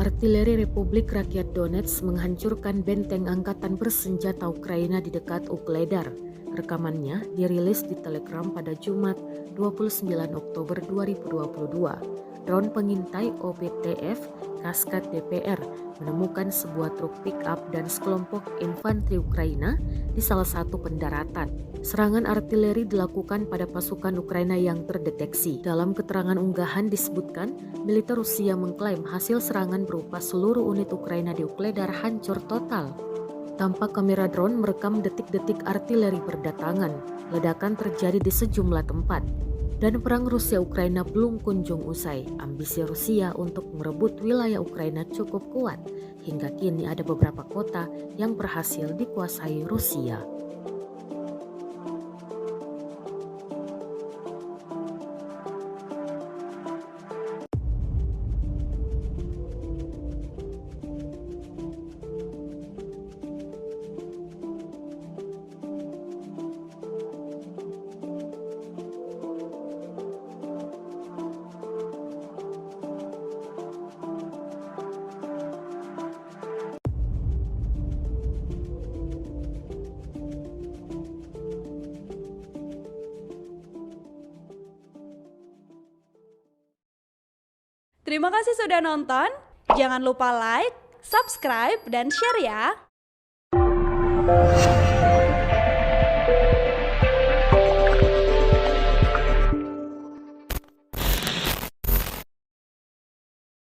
Artileri Republik Rakyat Donetsk menghancurkan benteng angkatan bersenjata Ukraina di dekat Ukledar. Rekamannya dirilis di Telegram pada Jumat 29 Oktober 2022. Drone pengintai OBTF Kaskad DPR menemukan sebuah truk pick-up dan sekelompok infanteri Ukraina di salah satu pendaratan. Serangan artileri dilakukan pada pasukan Ukraina yang terdeteksi. Dalam keterangan unggahan disebutkan, militer Rusia mengklaim hasil serangan berupa seluruh unit Ukraina di Ukledar hancur total. Tampak kamera drone merekam detik-detik artileri berdatangan. Ledakan terjadi di sejumlah tempat. Dan perang Rusia-Ukraina belum kunjung usai. Ambisi Rusia untuk merebut wilayah Ukraina cukup kuat. Hingga kini ada beberapa kota yang berhasil dikuasai Rusia. Terima kasih sudah nonton. Jangan lupa like, subscribe, dan share ya.